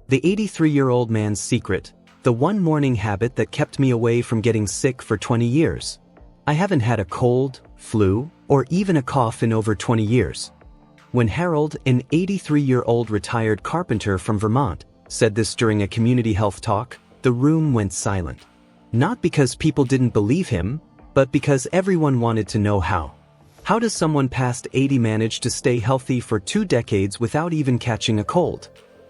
The 83-year-old man's secret, the one morning habit that kept me away from getting sick for 20 years. I haven't had a cold, flu, or even a cough in over 20 years. When Harold, an 83-year-old retired carpenter from Vermont, said this during a community health talk, the room went silent. Not because people didn't believe him, but because everyone wanted to know how. How does someone past 80 manage to stay healthy for 2 decades without even catching a cold?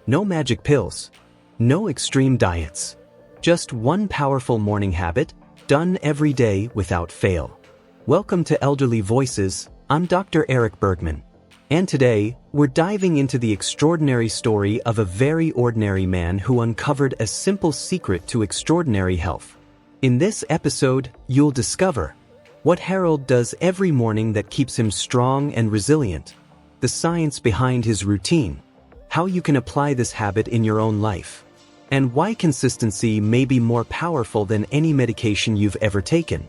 No magic pills. No extreme diets. Just one powerful morning habit, done every day without fail. Welcome to Elderly Voices, I'm Dr. Eric Bergman. And today, we're diving into the extraordinary story of a very ordinary man who uncovered a simple secret to extraordinary health. In this episode, you'll discover what Harold does every morning that keeps him strong and resilient, the science behind his routine, how you can apply this habit in your own life, and why consistency may be more powerful than any medication you've ever taken.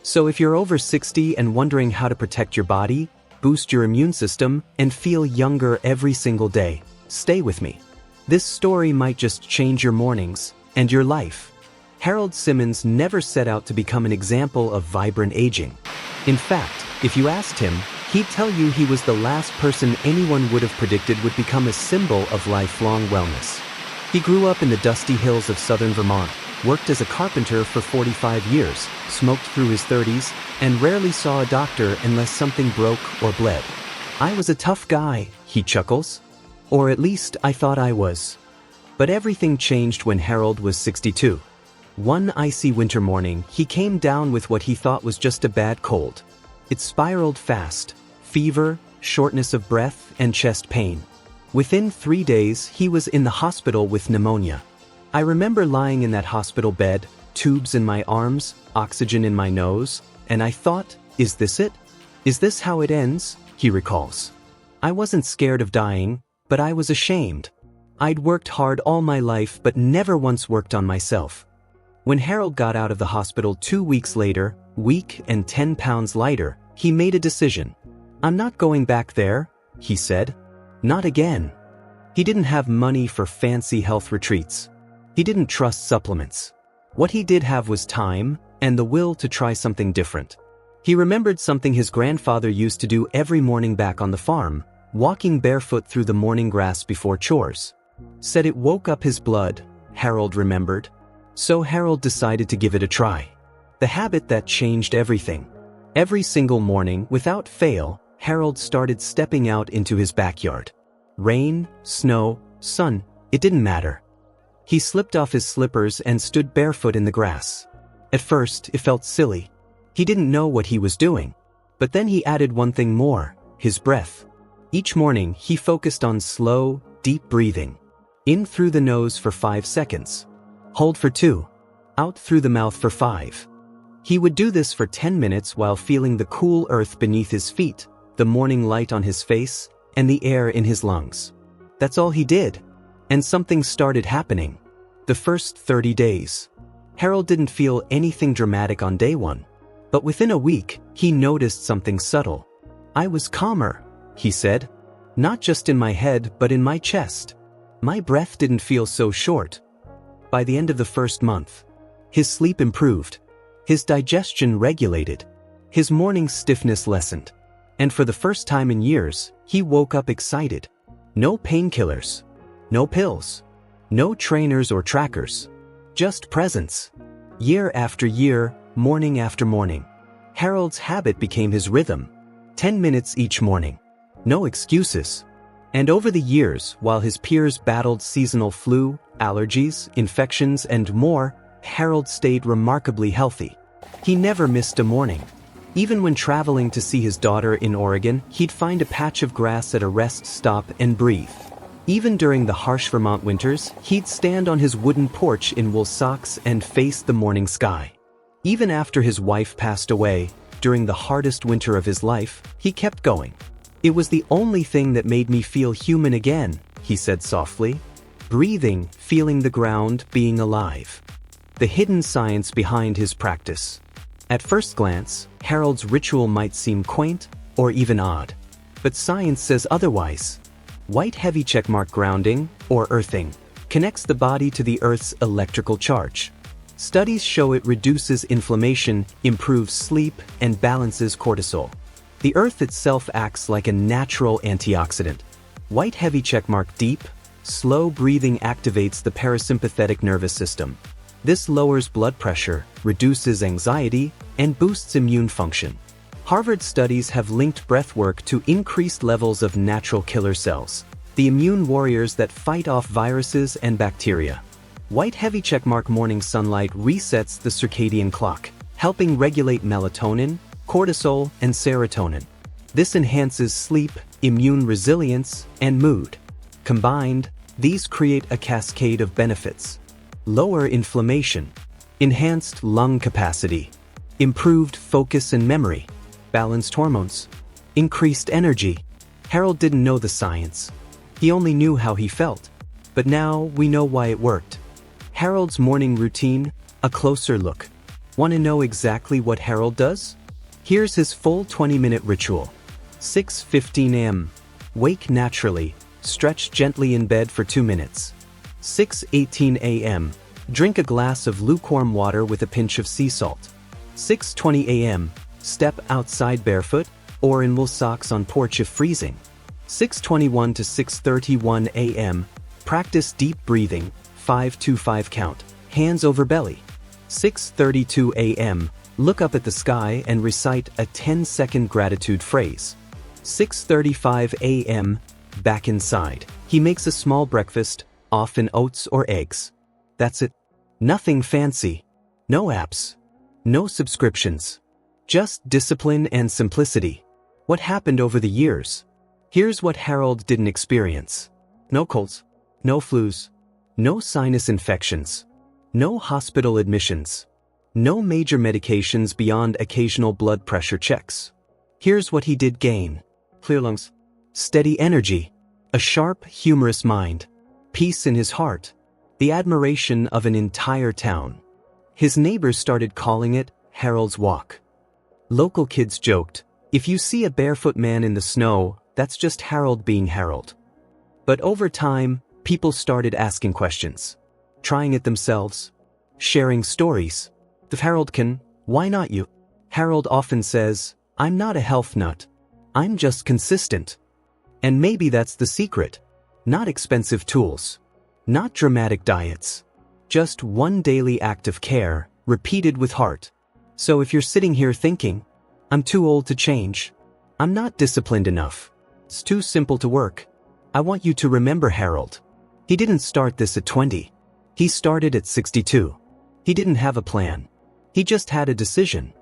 So if you're over 60 and wondering how to protect your body, boost your immune system, and feel younger every single day, stay with me. This story might just change your mornings and your life. Harold Simmons never set out to become an example of vibrant aging. In fact, if you asked him, he'd tell you he was the last person anyone would have predicted would become a symbol of lifelong wellness. He grew up in the dusty hills of southern Vermont, worked as a carpenter for 45 years, smoked through his 30s, and rarely saw a doctor unless something broke or bled. I was a tough guy, he chuckles. Or at least I thought I was. But everything changed when Harold was 62. One icy winter morning, he came down with what he thought was just a bad cold. It spiraled fast. Fever, shortness of breath, and chest pain. Within 3 days, he was in the hospital with pneumonia. I remember lying in that hospital bed, tubes in my arms, oxygen in my nose, and I thought, is this it? Is this how it ends? He recalls. I wasn't scared of dying, but I was ashamed. I'd worked hard all my life but never once worked on myself. When Harold got out of the hospital 2 weeks later, weak and 10 pounds lighter, he made a decision. I'm not going back there, he said. Not again. He didn't have money for fancy health retreats. He didn't trust supplements. What he did have was time and the will to try something different. He remembered something his grandfather used to do every morning back on the farm, walking barefoot through the morning grass before chores. Said it woke up his blood, Harold remembered. So Harold decided to give it a try. The habit that changed everything. Every single morning, without fail, Harold started stepping out into his backyard. Rain, snow, sun, it didn't matter. He slipped off his slippers and stood barefoot in the grass. At first, it felt silly. He didn't know what he was doing. But then he added one thing more, his breath. Each morning, he focused on slow, deep breathing. In through the nose for 5 seconds. Hold for 2. Out through the mouth for 5. He would do this for 10 minutes while feeling the cool earth beneath his feet, the morning light on his face, and the air in his lungs. That's all he did. And something started happening. The first 30 days. Harold didn't feel anything dramatic on day 1. But within a week, he noticed something subtle. I was calmer, he said. Not just in my head, but in my chest. My breath didn't feel so short. By the end of the first month, his sleep improved. His digestion regulated. His morning stiffness lessened. And for the first time in years, he woke up excited. No painkillers. No pills. No trainers or trackers. Just presence. Year after year, morning after morning. Harold's habit became his rhythm. 10 minutes each morning. No excuses. And over the years, while his peers battled seasonal flu, allergies, infections, and more, Harold stayed remarkably healthy. He never missed a morning. Even when traveling to see his daughter in Oregon, he'd find a patch of grass at a rest stop and breathe. Even during the harsh Vermont winters, he'd stand on his wooden porch in wool socks and face the morning sky. Even after his wife passed away, during the hardest winter of his life, he kept going. It was the only thing that made me feel human again, he said softly. Breathing, feeling the ground, being alive. The hidden science behind his practice. At first glance, Harold's ritual might seem quaint or even odd. But science says otherwise. White heavy checkmark grounding, or earthing, connects the body to the Earth's electrical charge. Studies show it reduces inflammation, improves sleep, and balances cortisol. The Earth itself acts like a natural antioxidant. White heavy checkmark deep, slow breathing activates the parasympathetic nervous system. This lowers blood pressure, reduces anxiety, and boosts immune function. Harvard studies have linked breathwork to increased levels of natural killer cells, the immune warriors that fight off viruses and bacteria. White heavy checkmark morning sunlight resets the circadian clock, helping regulate melatonin, cortisol, and serotonin. This enhances sleep, immune resilience, and mood. Combined, these create a cascade of benefits. Lower inflammation, enhanced lung capacity, improved focus and memory, balanced hormones, increased energy. Harold didn't know the science. He only knew how he felt. But now we know why it worked. Harold's morning routine, a closer look. Want to know exactly what Harold does? Here's his full 20-minute ritual. 6:15 a.m. Wake naturally, stretch gently in bed for 2 minutes. 6:18 a.m. Drink a glass of lukewarm water with a pinch of sea salt. 6:20 a.m. Step outside barefoot or in wool socks on porch if freezing. 6:21 to 6:31 a.m. Practice deep breathing, 5-5 count, hands over belly. 6:32 a.m. Look up at the sky and recite a 10-second gratitude phrase. 6:35 a.m. Back inside. He makes a small breakfast, often oats or eggs. That's it. Nothing fancy. No apps. No subscriptions. Just discipline and simplicity. What happened over the years? Here's what Harold didn't experience. No colds. No flus. No sinus infections. No hospital admissions. No major medications beyond occasional blood pressure checks. Here's what he did gain. Clear lungs. Steady energy. A sharp, humorous mind. Peace in his heart. The admiration of an entire town. His neighbors started calling it Harold's Walk. Local kids joked, if you see a barefoot man in the snow, that's just Harold being Harold. But over time, people started asking questions. Trying it themselves. Sharing stories. If Harold can, why not you? Harold often says, I'm not a health nut. I'm just consistent. And maybe that's the secret. Not expensive tools. Not dramatic diets. Just one daily act of care, repeated with heart. So if you're sitting here thinking, I'm too old to change. I'm not disciplined enough. It's too simple to work. I want you to remember Harold. He didn't start this at 20. He started at 62. He didn't have a plan. He just had a decision.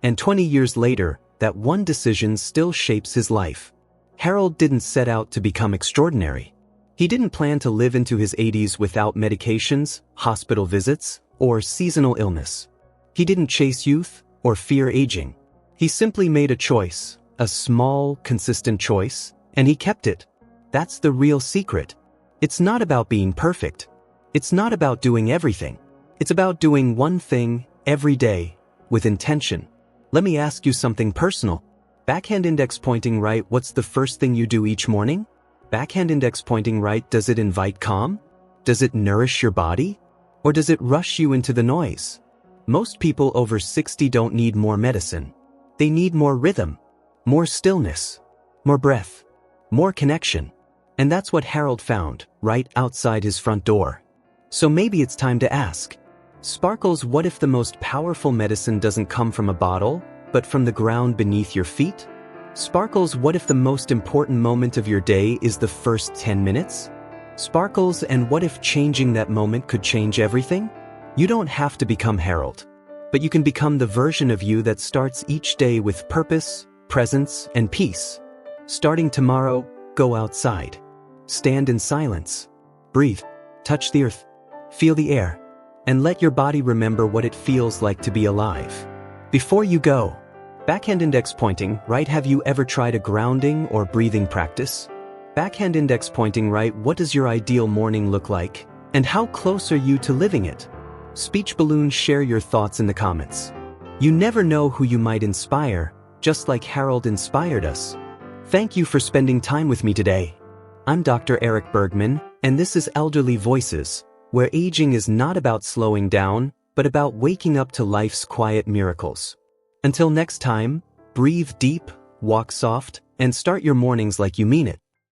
And 20 years later, that one decision still shapes his life. Harold didn't set out to become extraordinary. He didn't plan to live into his 80s without medications, hospital visits, or seasonal illness. He didn't chase youth or fear aging. He simply made a choice, a small, consistent choice, and he kept it. That's the real secret. It's not about being perfect. It's not about doing everything. It's about doing one thing every day with intention. Let me ask you something personal. Backhand index pointing right, what's the first thing you do each morning? Backhand index pointing right, does it invite calm? Does it nourish your body? Or does it rush you into the noise? Most people over 60 don't need more medicine. They need more rhythm, more stillness, more breath, more connection. And that's what Harold found right outside his front door. So maybe it's time to ask, Sparkles, what if the most powerful medicine doesn't come from a bottle, but from the ground beneath your feet? Sparkles, what if the most important moment of your day is the first 10 minutes? Sparkles, and what if changing that moment could change everything? You don't have to become Harold, but you can become the version of you that starts each day with purpose, presence, and peace. Starting tomorrow, go outside. Stand in silence. Breathe. Touch the earth. Feel the air. And let your body remember what it feels like to be alive. Before you go, backhand index pointing right, have you ever tried a grounding or breathing practice? Backhand index pointing right, what does your ideal morning look like? And how close are you to living it? Speech balloons, share your thoughts in the comments. You never know who you might inspire, just like Harold inspired us. Thank you for spending time with me today. I'm Dr. Eric Bergman, And this is Elderly Voices, where aging is not about slowing down, but about waking up to life's quiet miracles. Until next time, breathe deep, walk soft, and start your mornings like you mean it.